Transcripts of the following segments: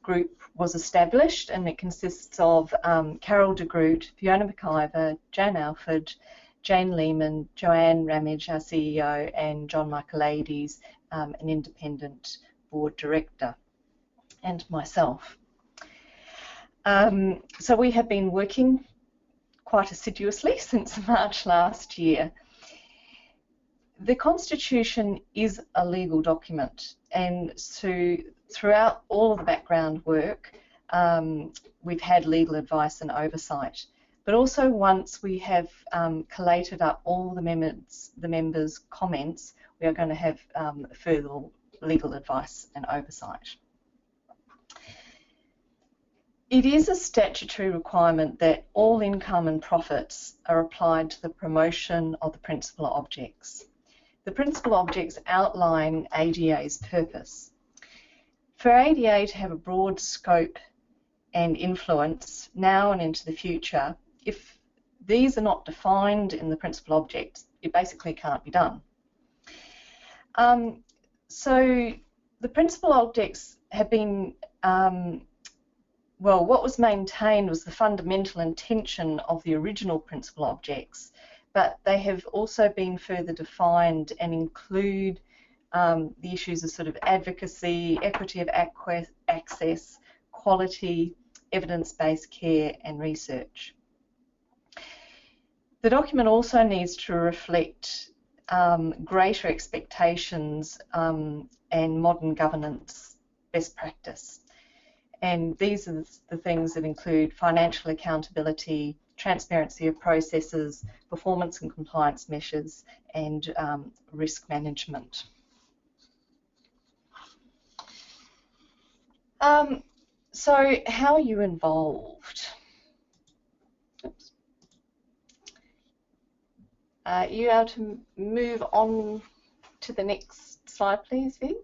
group was established, and it consists of Carol de Groot, Fiona McIver, Jan Alford, Jane Lehman, Joanne Ramage, our CEO, and John Michaelides, an independent board director, and myself. So we have been working quite assiduously since March last year. The Constitution is a legal document, and so throughout all of the background work we've had legal advice and oversight. But also once we have collated up all the members' comments, we are going to have further legal advice and oversight. It is a statutory requirement that all income and profits are applied to the promotion of the principal objects. The principal objects outline ADEA's purpose. For ADEA to have a broad scope and influence now and into the future, if these are not defined in the principal objects, it basically can't be done. So the principal objects have been, well, what was maintained was the fundamental intention of the original principal objects, but they have also been further defined and include the issues of sort of advocacy, equity of access, quality, evidence-based care and research. The document also needs to reflect greater expectations and modern governance best practice. And these are the things that include financial accountability, transparency of processes, performance and compliance measures, and risk management. So how are you involved? Oops. Are you able to move on to the next slide, please, Viv?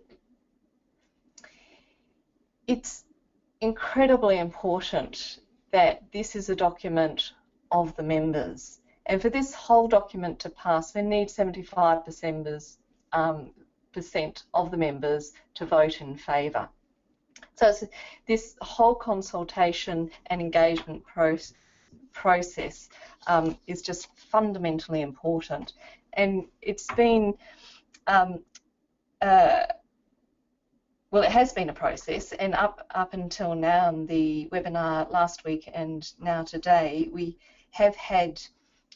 It's incredibly important that this is a document of the members, and for this whole document to pass, we need 75% of the members to vote in favour. So this whole consultation and engagement process is just fundamentally important, and it's been well, it has been a process, and up until now, in the webinar last week and now today, we have had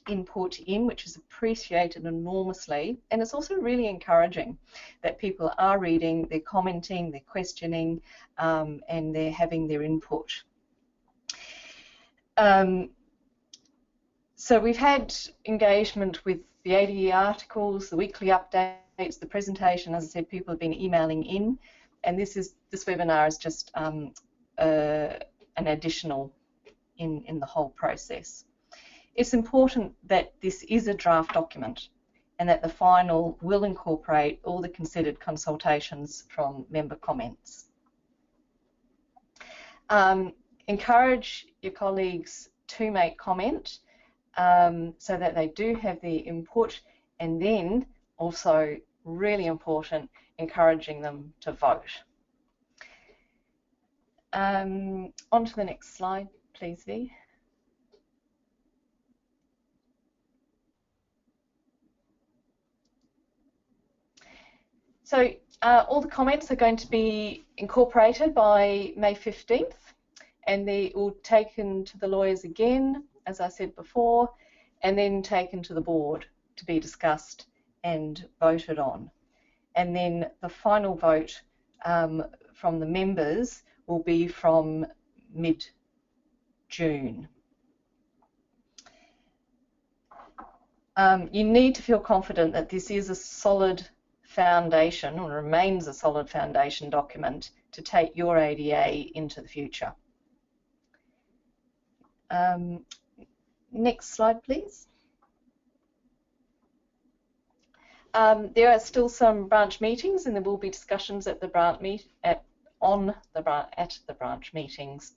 input in, which is appreciated enormously, and it's also really encouraging that people are reading, they're commenting, they're questioning, and they're having their input. So we've had engagement with the ADEA articles, the weekly updates, the presentation. As I said, people have been emailing in, and this webinar is just an additional in the whole process. It's important that this is a draft document and that the final will incorporate all the considered consultations from member comments. Encourage your colleagues to make comment so that they do have the input, and then also, really important, encouraging them to vote. On to the next slide, please, V. So all the comments are going to be incorporated by May 15th, and they will be taken to the lawyers again, as I said before, and then taken to the board to be discussed and voted on. And then the final vote from the members will be from mid-June. You need to feel confident that this is a solid foundation, or remains a solid foundation document to take your ADEA into the future. Next slide, please. There are still some branch meetings, and there will be discussions at the branch branch meetings.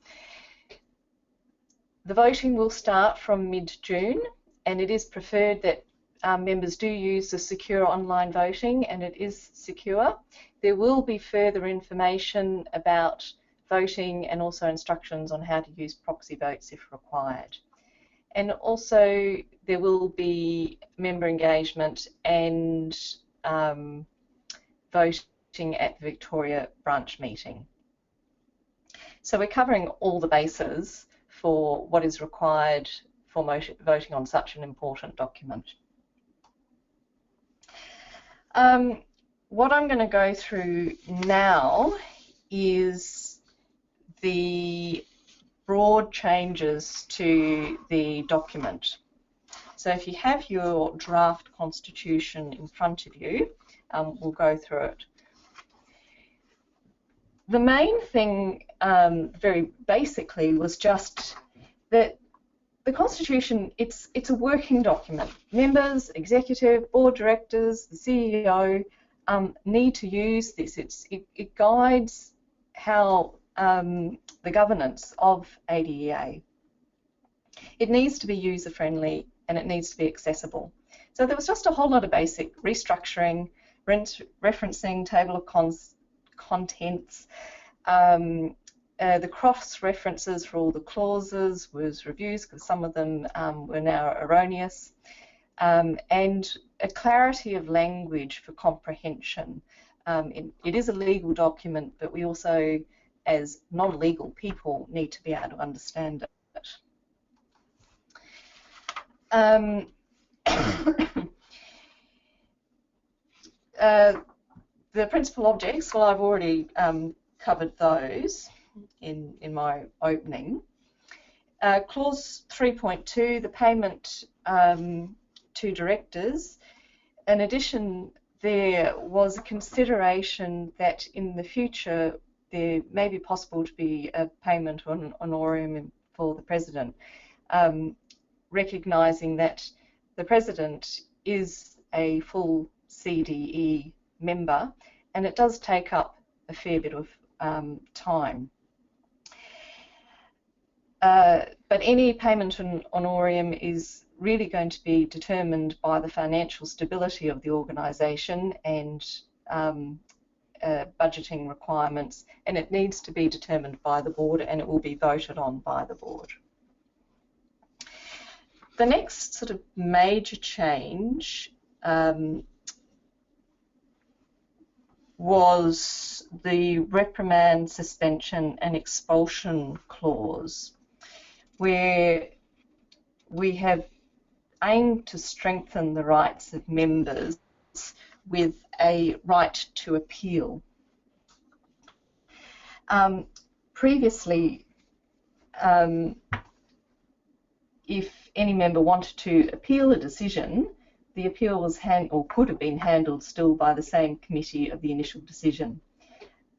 The voting will start from mid-June, and it is preferred that members do use the secure online voting, and it is secure. There will be further information about voting and also instructions on how to use proxy votes if required. And also there will be member engagement and voting at the Victoria branch meeting. So we're covering all the bases for what is required for voting on such an important document. What I'm going to go through now is the broad changes to the document. So if you have your draft constitution in front of you, we'll go through it. The main thing, very basically, was just that the Constitution, it's a working document. Members, executive, board directors, the CEO need to use this. It guides how the governance of ADEA. It needs to be user-friendly and it needs to be accessible. So there was just a whole lot of basic restructuring, referencing, table of contents. The cross-references for all the clauses was reviews because some of them were now erroneous, and a clarity of language for comprehension. It is a legal document, but we also, as non-legal people, need to be able to understand it. The principal objects, well, I've already covered those in my opening. Clause 3.2, the payment to directors. In addition, there was a consideration that in the future there may be possible to be a payment or an honorarium for the President, recognising that the President is a full CDE member and it does take up a fair bit of time. But any payment and honorarium is really going to be determined by the financial stability of the organisation and budgeting requirements, and it needs to be determined by the board and it will be voted on by the board. The next sort of major change was the reprimand, suspension and expulsion clause, where we have aimed to strengthen the rights of members with a right to appeal. Previously, if any member wanted to appeal a decision, the appeal was could have been handled still by the same committee of the initial decision.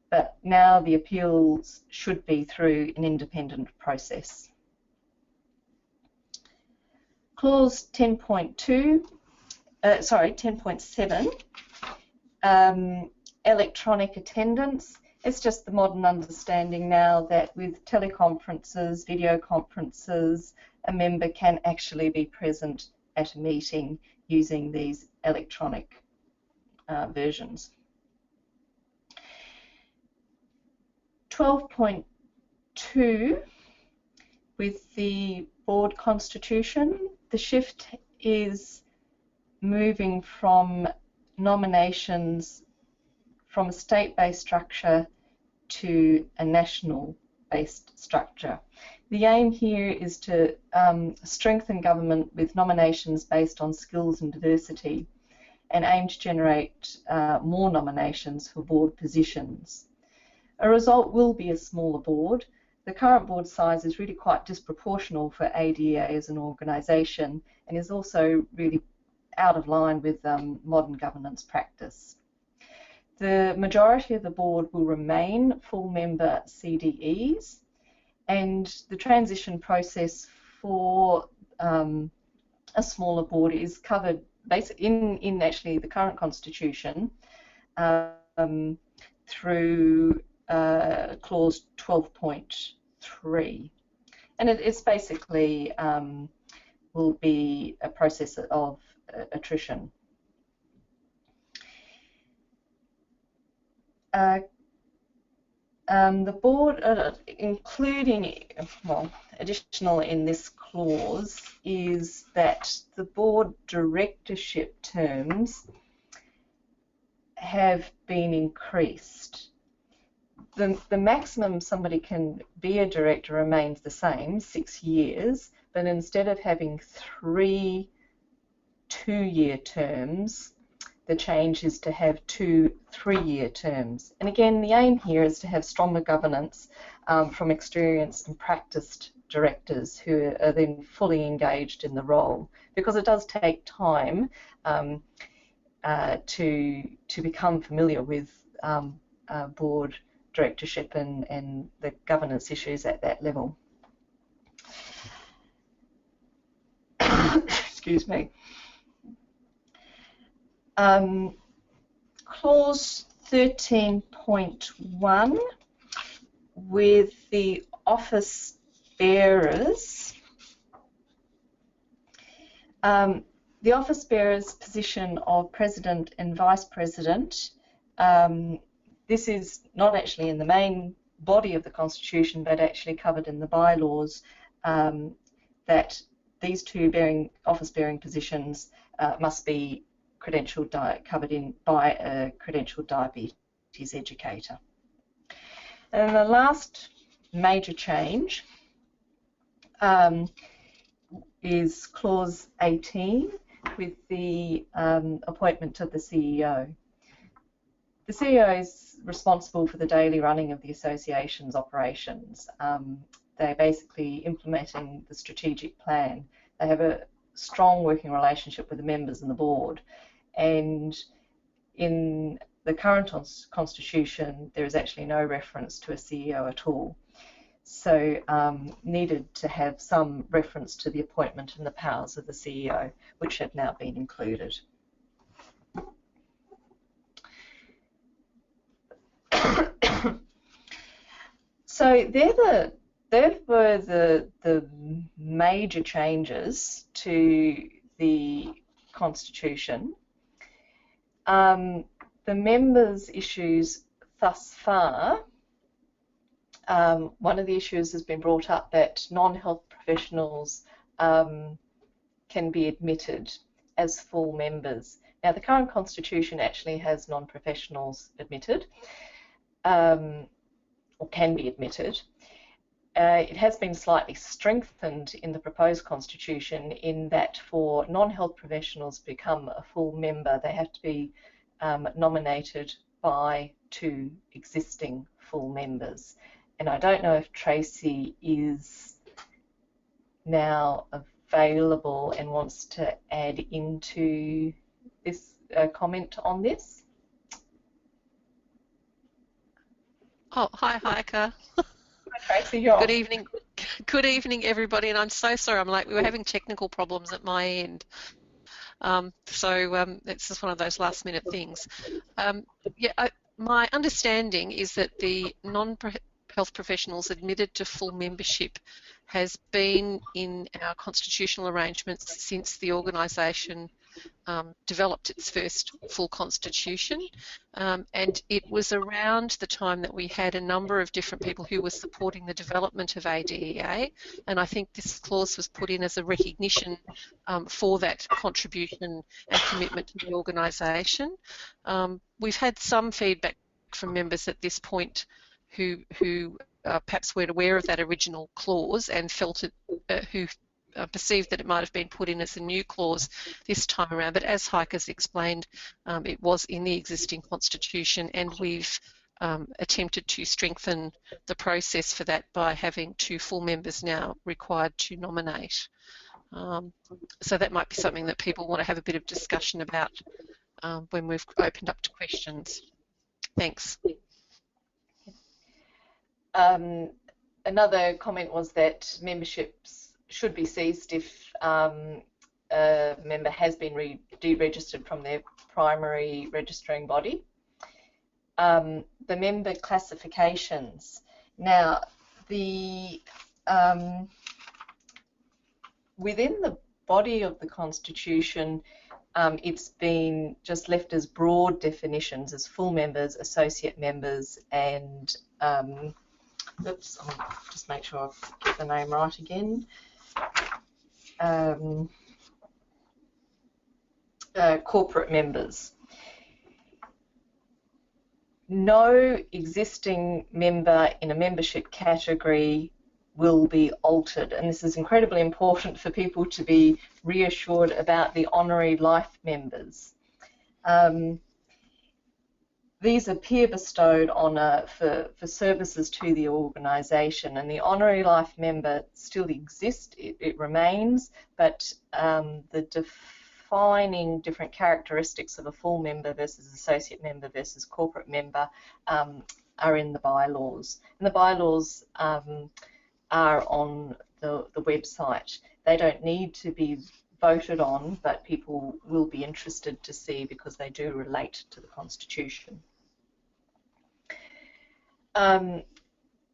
But now the appeals should be through an independent process. Clause 10.7, electronic attendance. It's just the modern understanding now that with teleconferences, video conferences, a member can actually be present at a meeting using these electronic versions. 12.2, with the board constitution, the shift is moving from nominations from a state-based structure to a national-based structure. The aim here is to strengthen government with nominations based on skills and diversity and aim to generate more nominations for board positions. A result will be a smaller board. The current board size is really quite disproportional for ADEA as an organisation and is also really out of line with modern governance practice. The majority of the board will remain full member CDEs, and the transition process for a smaller board is covered basically in actually the current constitution through clause 12.3, and it's basically will be a process of attrition. the board, including, well, additional in this clause is that the board directorship terms have been increased. The maximum somebody can be a director remains the same, 6 years, but instead of having 3 2-year terms, the change is to have 2 3-year terms. And again, the aim here is to have stronger governance from experienced and practiced directors who are then fully engaged in the role, because it does take time to become familiar with board directorship and the governance issues at that level. Excuse me. Clause 13.1 with the office bearers. The office bearers' position of President and Vice President, this is not actually in the main body of the Constitution, but actually covered in the bylaws, that these 2 office-bearing positions must be covered in by a credentialed diabetes educator. And the last major change is clause 18 with the appointment of the CEO. The CEO is responsible for the daily running of the association's operations. They're basically implementing the strategic plan. They have a strong working relationship with the members and the board. And in the current Constitution, there is actually no reference to a CEO at all. So needed to have some reference to the appointment and the powers of the CEO, which have now been included. So there were the major changes to the Constitution. The members' issues thus far, one of the issues has been brought up that non-health professionals can be admitted as full members. Now, the current Constitution actually has non-professionals admitted, or can be admitted. It has been slightly strengthened in the proposed Constitution in that for non-health professionals to become a full member, they have to be nominated by 2 existing full members. And I don't know if Tracy is now available and wants to add into this comment on this. Oh, hi, Heike. Tracy, Good evening. Good evening, everybody. And I'm so sorry I'm late. We were having technical problems at my end. It's just one of those last-minute things. My understanding is that the non-health professionals admitted to full membership has been in our constitutional arrangements since the organisation developed its first full constitution, and it was around the time that we had a number of different people who were supporting the development of ADEA, and I think this clause was put in as a recognition for that contribution and commitment to the organisation. We've had some feedback from members at this point who perhaps weren't aware of that original clause and felt it, who perceived that it might have been put in as a new clause this time around, but as Heike has explained, it was in the existing Constitution, and we've attempted to strengthen the process for that by having 2 full members now required to nominate. So that might be something that people want to have a bit of discussion about when we've opened up to questions. Thanks. Another comment was that memberships should be ceased if a member has been deregistered from their primary registering body. The member classifications. Now, within the body of the Constitution, it's been just left as broad definitions as full members, associate members, and oops, I'll just make sure I get the name right again. Corporate members. No existing member in a membership category will be altered, and this is incredibly important for people to be reassured about the honorary life members. These are peer-bestowed honour for services to the organisation, and the honorary life member still exists, it remains, but the defining different characteristics of a full member versus associate member versus corporate member are in the bylaws. And the bylaws are on the website. They don't need to be voted on, but people will be interested to see because they do relate to the Constitution.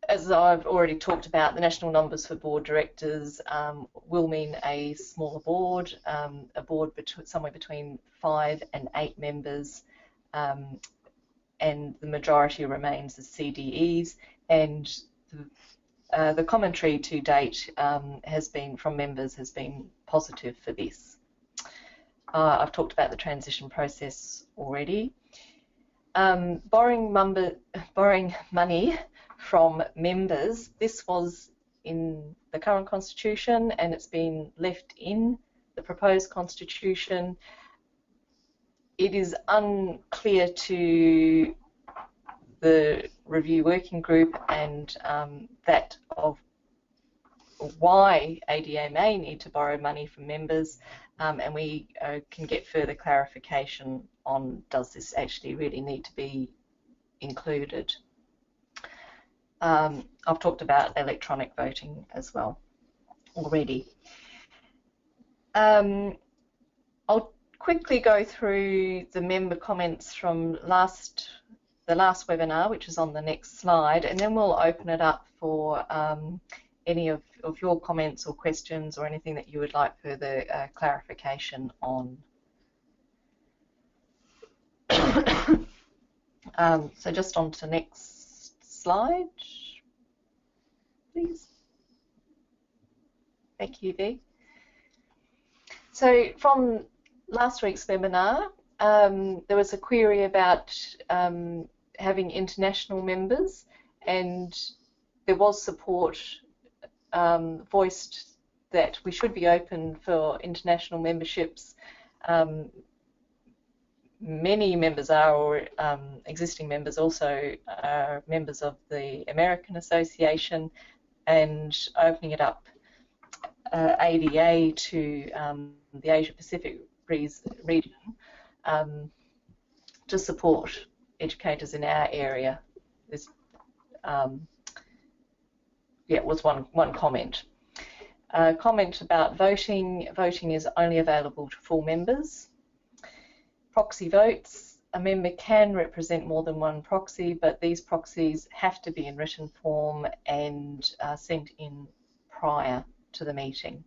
As I've already talked about, the national numbers for board directors will mean a smaller board, a board somewhere between 5 and 8 members, and the majority remains as CDEs, and the commentary to date from members has been positive for this. I've talked about the transition process already. Borrowing money from members, this was in the current Constitution and it's been left in the proposed Constitution. It is unclear to the review working group and that of why ADEA may need to borrow money from members, and we can get further clarification on does this actually really need to be included. I've talked about electronic voting as well already. I'll quickly go through the member comments from the last webinar, which is on the next slide, and then we'll open it up for any of your comments or questions or anything that you would like further clarification on. So just on to the next slide, please. Thank you, Dee. So from last week's webinar, there was a query about having international members, and there was support voiced that we should be open for international memberships. Many members are, or existing members also are members of the American Association, and opening it up ADEA to the Asia Pacific region to support educators in our area. This was one comment. Comment about voting. Voting is only available to full members. Proxy votes. A member can represent more than one proxy, but these proxies have to be in written form and sent in prior to the meeting.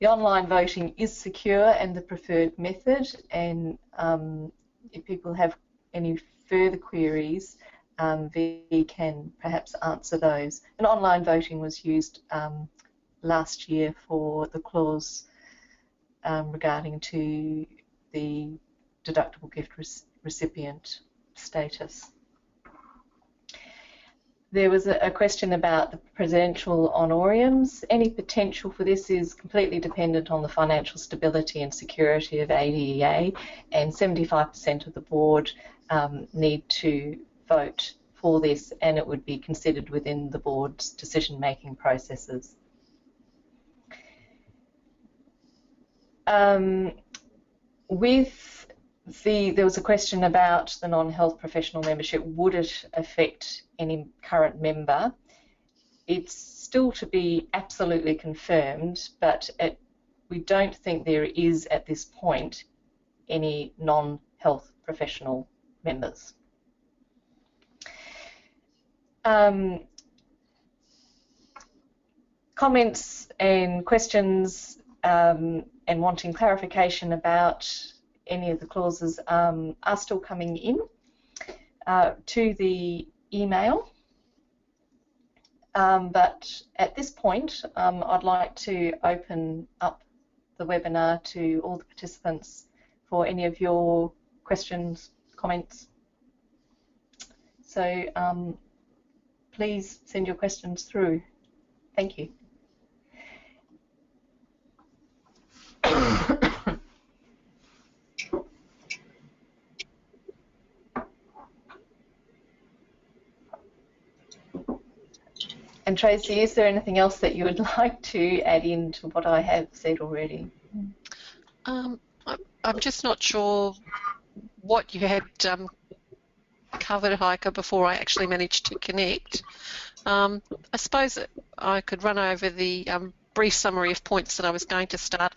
The online voting is secure and the preferred method, and if people have any further queries, we can perhaps answer those. And online voting was used last year for the clause regarding to the deductible gift recipient status. There was a question about the presidential honorariums. Any potential for this is completely dependent on the financial stability and security of ADEA, and 75% of the board need to vote for this, and it would be considered within the board's decision-making processes. There was a question about the non-health professional membership. Would it affect any current member? It's still to be absolutely confirmed, but we don't think there is at this point any non-health professional members. Comments and questions and wanting clarification about any of the clauses are still coming in to the email. But at this point, I'd like to open up the webinar to all the participants for any of your questions, comments. So please send your questions through. Thank you. And Tracy, is there anything else that you would like to add in to what I have said already? I'm just not sure what you had covered, Heike, before I actually managed to connect. I suppose I could run over the brief summary of points that I was going to start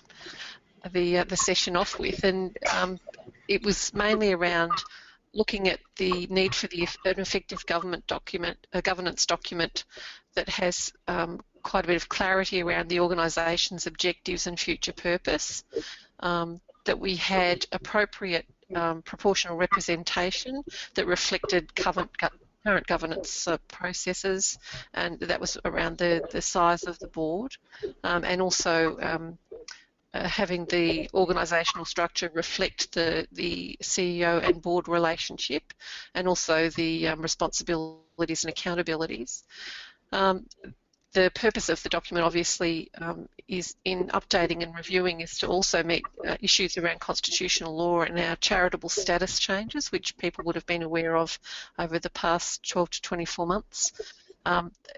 the session off with, and it was mainly around looking at the need for an effective governance document that has quite a bit of clarity around the organisation's objectives and future purpose, that we had appropriate proportional representation that reflected current governance processes, and that was around the size of the board, and also having the organisational structure reflect the CEO and board relationship, and also the responsibilities and accountabilities. The purpose of the document, obviously, is in updating and reviewing, is to also meet issues around constitutional law and our charitable status changes, which people would have been aware of over the past 12 to 24 months.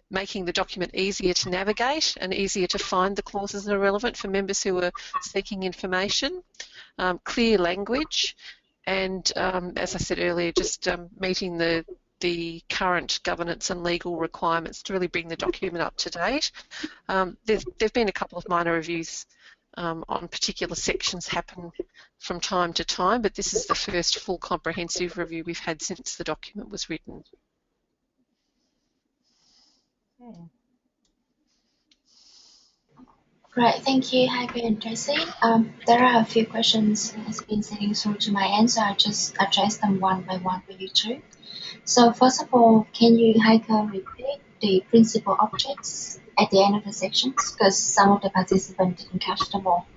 Making the document easier to navigate and easier to find the clauses that are relevant for members who are seeking information, clear language, and as I said earlier, just meeting the current governance and legal requirements to really bring the document up to date. There've been a couple of minor reviews on particular sections happen from time to time, but this is the first full comprehensive review we've had since the document was written. Great, thank you, Heike and Tracy. There are a few questions that has been sending through to my end, so I'll just address them one by one for you too. So first of all, can you, Heike, repeat the principal objects at the end of the sections? Because some of the participants didn't catch them all.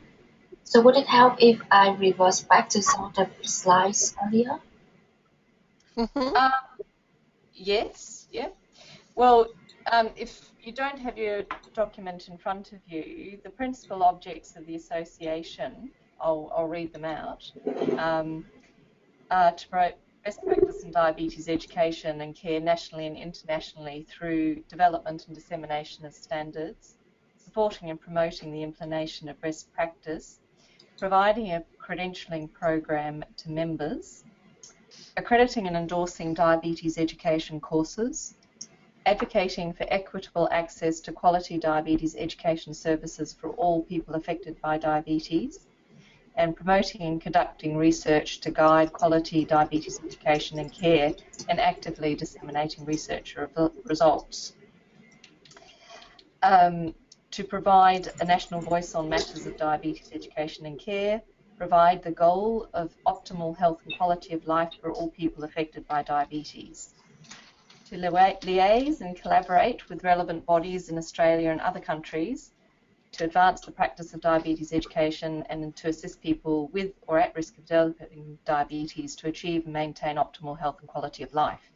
So would it help if I reverse back to some of the slides earlier? Yes, yeah. Well, if you don't have your document in front of you, the principal objects of the association, I'll read them out, are to promote best practice in diabetes education and care nationally and internationally through development and dissemination of standards, supporting and promoting the implementation of best practice, providing a credentialing program to members, accrediting and endorsing diabetes education courses, advocating for equitable access to quality diabetes education services for all people affected by diabetes, and promoting and conducting research to guide quality diabetes education and care, and actively disseminating research results. To provide a national voice on matters of diabetes education and care, provide the goal of optimal health and quality of life for all people affected by diabetes. To liaise and collaborate with relevant bodies in Australia and other countries to advance the practice of diabetes education and to assist people with or at risk of developing diabetes to achieve and maintain optimal health and quality of life,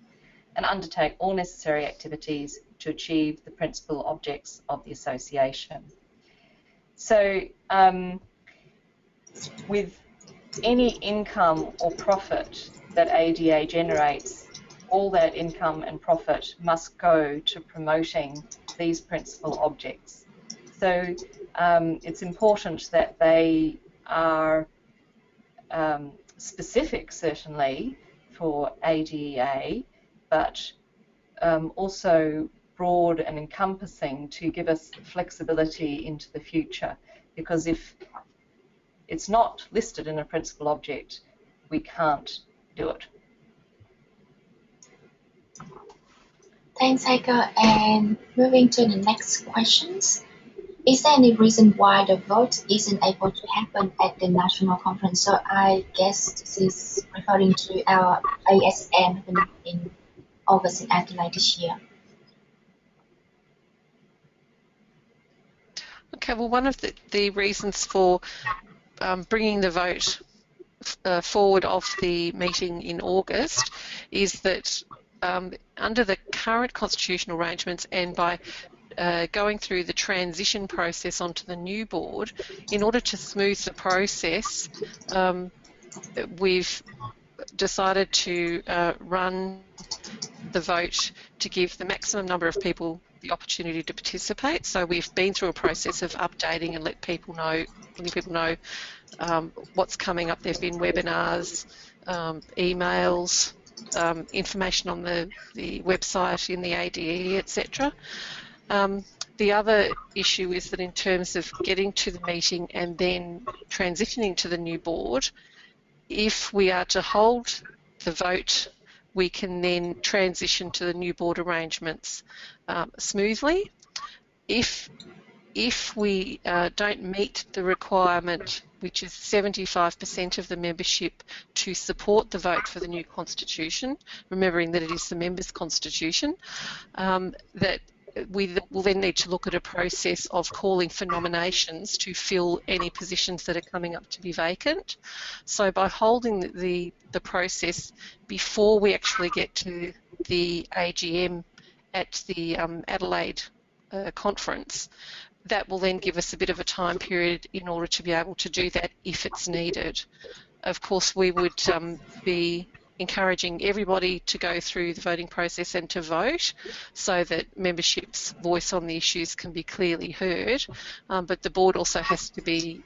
and undertake all necessary activities to achieve the principal objects of the association. So with any income or profit that ADEA generates, all that income and profit must go to promoting these principal objects. So it's important that they are specific, certainly, for ADEA, but also broad and encompassing to give us flexibility into the future. Because if it's not listed in a principal object, we can't do it. Thanks, Heike. And moving to the next questions. Is there any reason why the vote isn't able to happen at the national conference? So I guess this is referring to our ASM in August in Adelaide this year? Okay, well, one of the reasons for bringing the vote forward of the meeting in August is that under the current constitutional arrangements and by going through the transition process onto the new board, in order to smooth the process, we've decided to run the vote to give the maximum number of people the opportunity to participate. So we've been through a process of updating and letting people know what's coming up. There have been webinars, emails, information on the website in the ADE, etc. The other issue is that in terms of getting to the meeting and then transitioning to the new board, if we are to hold the vote, we can then transition to the new board arrangements smoothly. If we don't meet the requirement, which is 75% of the membership to support the vote for the new constitution, remembering that it is the members' constitution, that we will then need to look at a process of calling for nominations to fill any positions that are coming up to be vacant. So by holding the process before we actually get to the AGM at the Adelaide conference, that will then give us a bit of a time period in order to be able to do that if it's needed. Of course, we would be encouraging everybody to go through the voting process and to vote so that membership's voice on the issues can be clearly heard, but the board also has to be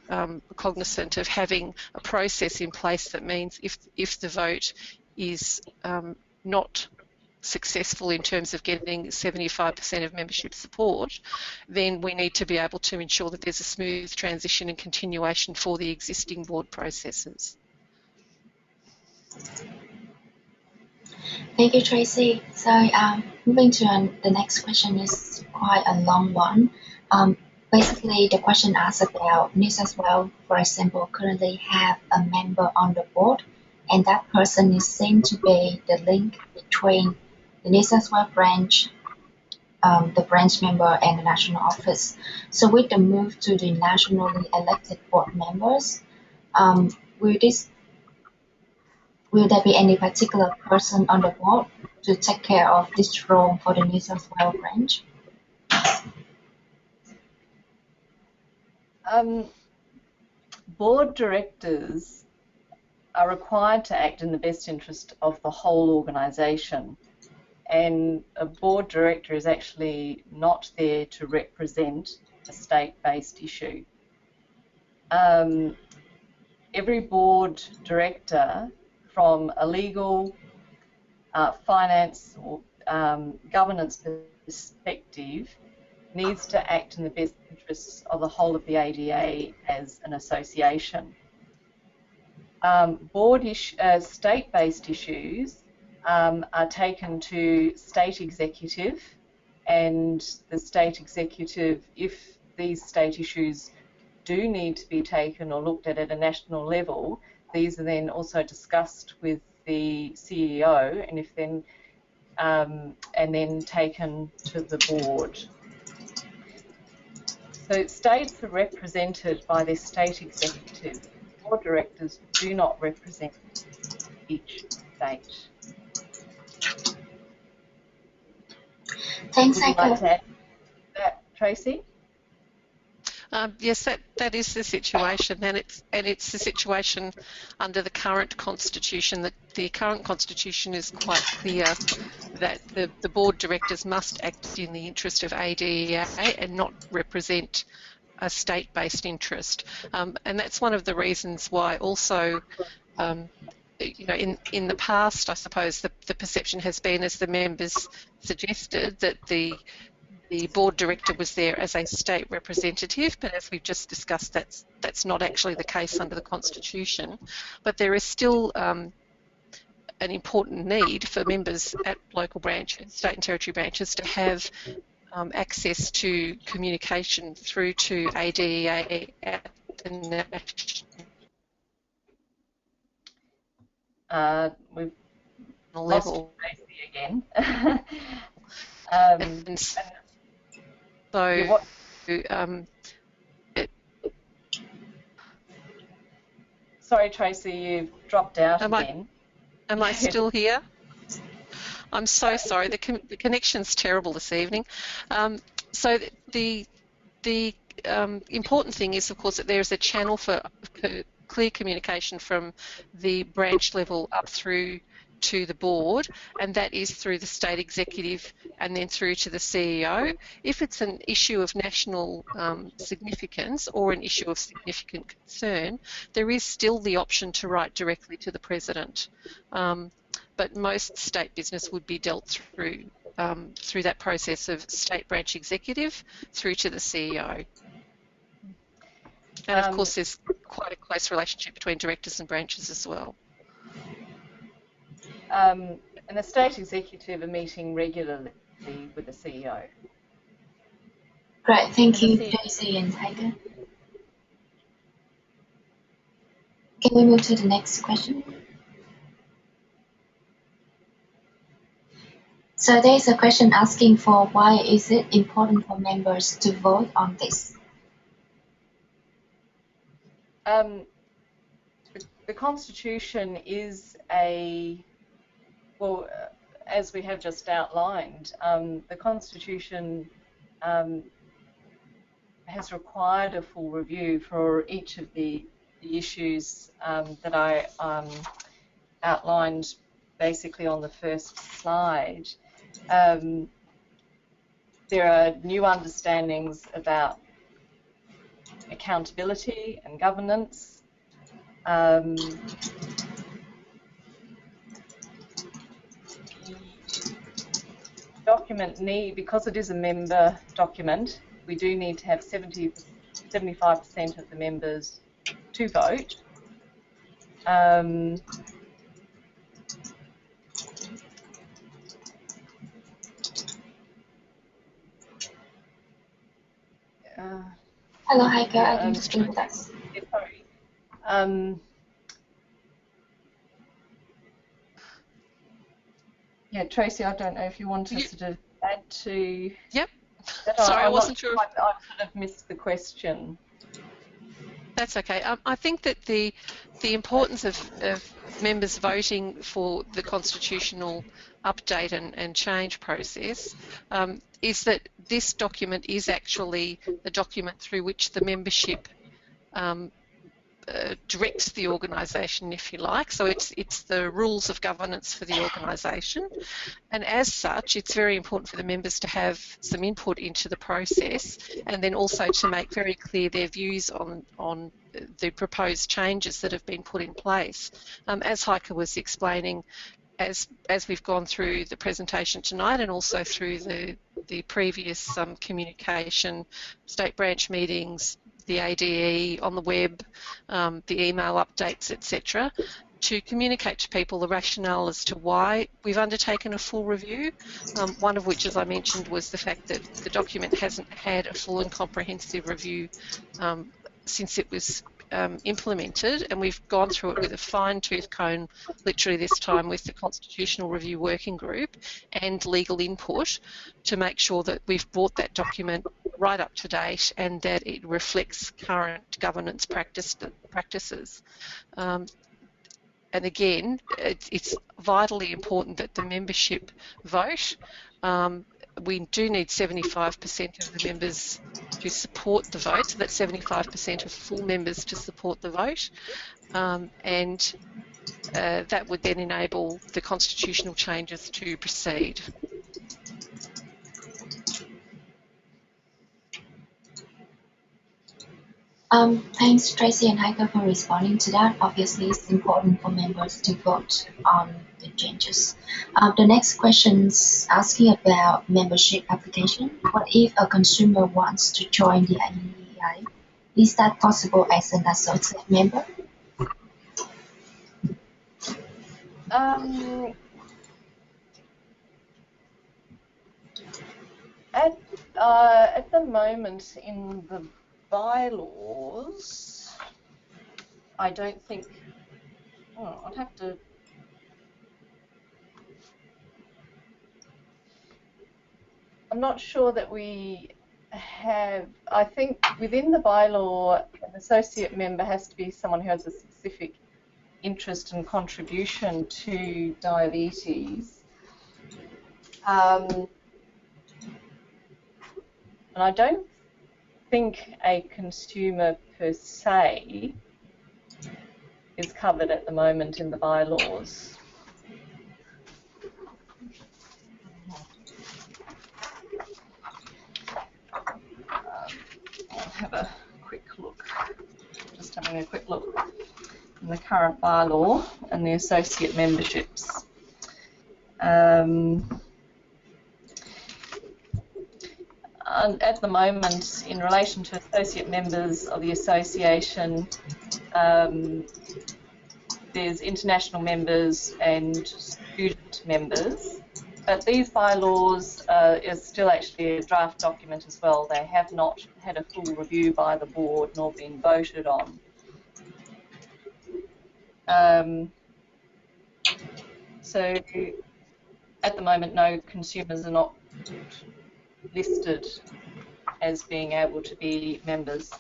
cognizant of having a process in place that means if the vote is not successful in terms of getting 75% of membership support, then we need to be able to ensure that there's a smooth transition and continuation for the existing board processes. Thank you, Tracy. So moving to the next question is quite a long one. Basically, the question asks about New South Wales, for example, currently have a member on the board, and that person is seen to be the link between the New South Wales branch, the branch member, and the national office. So with the move to the nationally elected board members, will there be any particular person on the board to take care of this role for the New South Wales branch? Board directors are required to act in the best interest of the whole organisation, and a board director is actually not there to represent a state-based issue. Every board director, from a legal, finance or governance perspective, needs to act in the best interests of the whole of the ADEA as an association. State-based issues are taken to state executive, and the state executive, if these state issues do need to be taken or looked at a national level, these are then also discussed with the CEO, and if then and then taken to the board. So states are represented by their state executive. Board directors do not represent each state. Thanks, Would you like to add that, Tracy? Yes, that is the situation, and it's the situation under the current constitution. That the current constitution is quite clear that the board directors must act in the interest of ADEA and not represent a state-based interest, and that's one of the reasons why also. You know, in the past, I suppose the perception has been, as the members suggested, that the board director was there as a state representative, but as we've just discussed, that's not actually the case under the Constitution. But there is still an important need for members at local branches, state and territory branches, to have access to communication through to ADEA at the national We've level. lost Tracy again. And so, sorry, Tracy, you've dropped out again. Am I still here? I'm so sorry. The connection's terrible this evening. So the important thing is, of course, that there is a channel for clear communication from the branch level up through to the board, and that is through the state executive and then through to the CEO. If it's an issue of national significance or an issue of significant concern, there is still the option to write directly to the president. But most state business would be dealt through through that process of state branch executive through to the CEO. And of course, there's quite a close relationship between directors and branches as well. And the state executive are meeting regularly with the CEO. Great, thank you, Tracy and Heike. Can we move to the next question? So there's a question asking for why is it important for members to vote on this? The Constitution is well, as we have just outlined, the Constitution has required a full review for each of the issues that I outlined basically on the first slide. There are new understandings about accountability and governance. Document because it is a member document, we do need to have 75% of the members to vote. Hello, Heike, I can just do that. Sorry. Yeah, Tracy, I don't know if you want to sort of add to. Yep. That. Sorry, I wasn't sure. I sort of missed the question. That's okay. I think that the importance of members voting for the constitutional update and change process is that this document is actually the document through which the membership directs the organisation, if you like. So it's the rules of governance for the organisation, and as such, it's very important for the members to have some input into the process, and then also to make very clear their views on the proposed changes that have been put in place. As Heike was explaining, as we've gone through the presentation tonight and also through the previous communication, state branch meetings, the ADE on the web, the email updates, etc., to communicate to people the rationale as to why we've undertaken a full review, one of which, as I mentioned, was the fact that the document hasn't had a full and comprehensive review since it was implemented, and we've gone through it with a fine-tooth comb, literally this time with the Constitutional Review Working Group and legal input to make sure that we've brought that document right up to date and that it reflects current governance practices. And again, it's vitally important that the membership vote. We do need 75% of the members to support the vote, so that's 75% of full members to support the vote, and that would then enable the constitutional changes to proceed. Thanks, Tracy and Heike, for responding to that. Obviously, it's important for members to vote on the changes. The next question is asking about membership application. What if a consumer wants to join the ADEA? Is that possible as an associate member? At the moment in the bylaws, I don't think. I'd have to. I'm not sure that we have. I think within the bylaw, an associate member has to be someone who has a specific interest and contribution to diabetes. And I don't think a consumer per se is covered at the moment in the bylaws. I'll have a quick look, just having a quick look in the current bylaw and the associate memberships. At the moment, in relation to associate members of the association, there's international members and student members, but these bylaws is still actually a draft document as well. They have not had a full review by the board nor been voted on. So at the moment, no, consumers are not listed as being able to be members.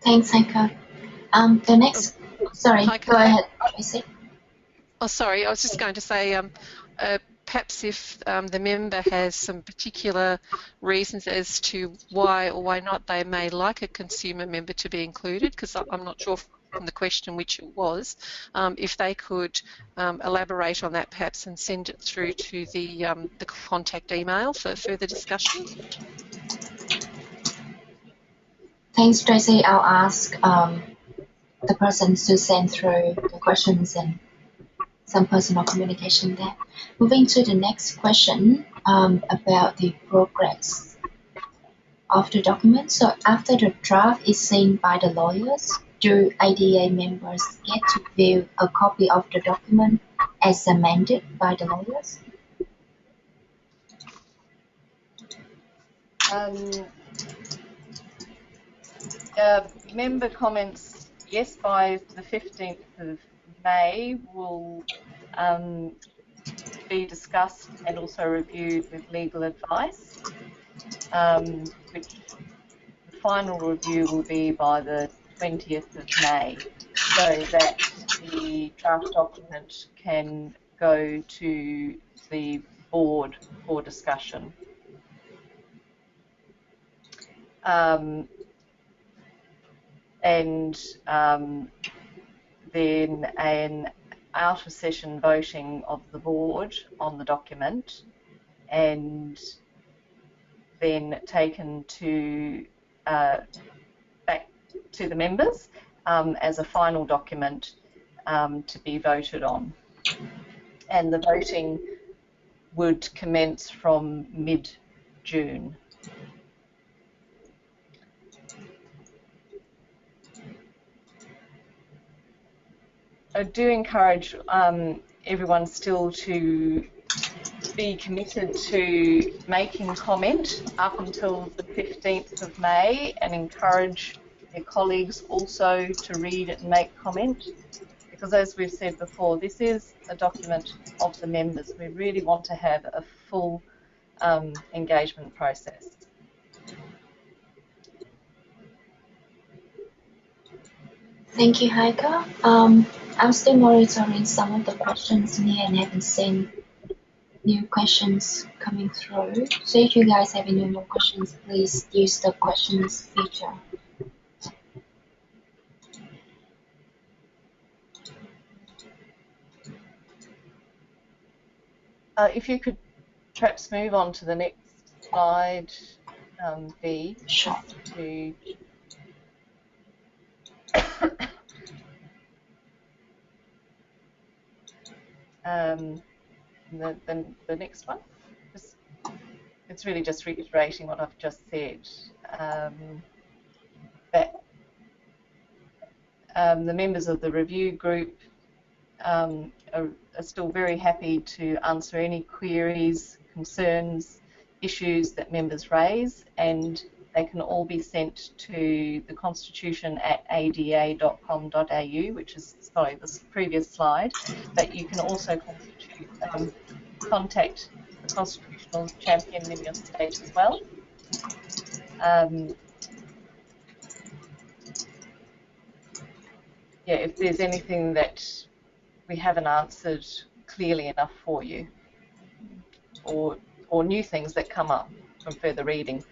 Thanks, Heike. The next, sorry, Heike, go ahead, Tracy. Oh, sorry, I was just going to say, perhaps if the member has some particular reasons as to why or why not they may like a consumer member to be included, because I'm not sure from the question which it was, if they could elaborate on that perhaps and send it through to the contact email for further discussion. Thanks, Tracy. I'll ask the person to send through the questions and some personal communication there. Moving to the next question about the progress of the document. So after the draft is seen by the lawyers, do ADEA members get to view a copy of the document as amended by the lawyers? Member comments, yes, by the 15th of May will be discussed and also reviewed with legal advice, which the final review will be by the 20th of May, so that the draft document can go to the board for discussion. And then an out-of-session voting of the board on the document, and then taken to back to the members as a final document to be voted on. And the voting would commence from mid-June. I do encourage everyone still to be committed to making comment up until the 15th of May, and encourage their colleagues also to read it and make comment, because as we've said before, this is a document of the members. We really want to have a full engagement process. Thank you, Heike. I'm still monitoring some of the questions in here and haven't seen new questions coming through. So if you guys have any more questions, please use the questions feature. If you could perhaps move on to the next slide, B. Sure. To the next one. It's really just reiterating what I've just said. That the members of the review group are still very happy to answer any queries, concerns, issues that members raise, and they can all be sent to the Constitution at adea.com.au, which is, sorry, this previous slide, but you can also contact the constitutional champion in your state as well. Yeah, if there's anything that we haven't answered clearly enough for you, or new things that come up from further reading.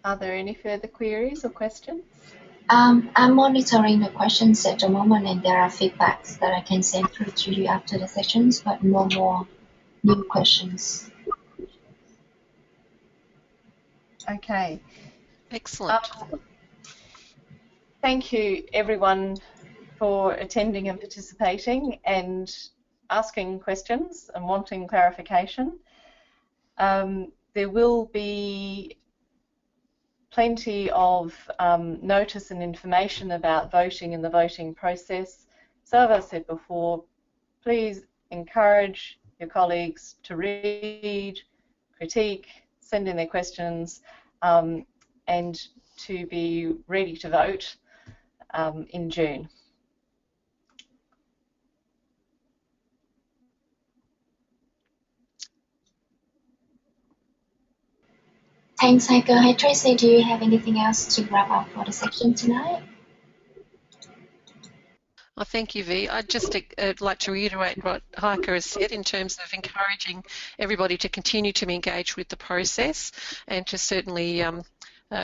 Are there any further queries or questions? I'm monitoring the questions at the moment, and there are feedbacks that I can send through to you after the sessions, but no more new questions. Okay. Excellent. Thank you, everyone, for attending and participating and asking questions and wanting clarification. There will be plenty of notice and information about voting and the voting process. So as I said before, please encourage your colleagues to read, critique, send in their questions, and to be ready to vote in June. Thanks, Heike. Hey, Tracy, do you have anything else to wrap up for the section tonight? Oh, thank you, V. I'd just like to reiterate what Heike has said in terms of encouraging everybody to continue to engage with the process and to certainly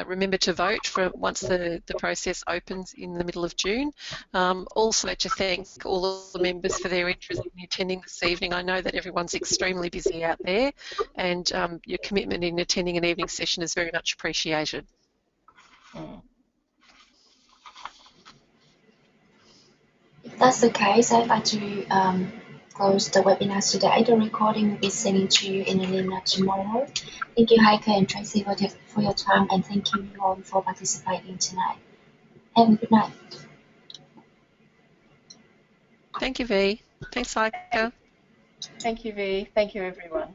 remember to vote for once the process opens in the middle of June. Also to thank all of the members for their interest in attending this evening. I know that everyone's extremely busy out there, and your commitment in attending an evening session is very much appreciated. If that's the case, I'd like to close the webinar today. The recording will be sent to you in an email tomorrow. Thank you, Heike and Tracy, for your time, and thank you all for participating tonight. Have a good night. Thank you, V. Thanks, Heike. Thank you, V. Thank you, everyone.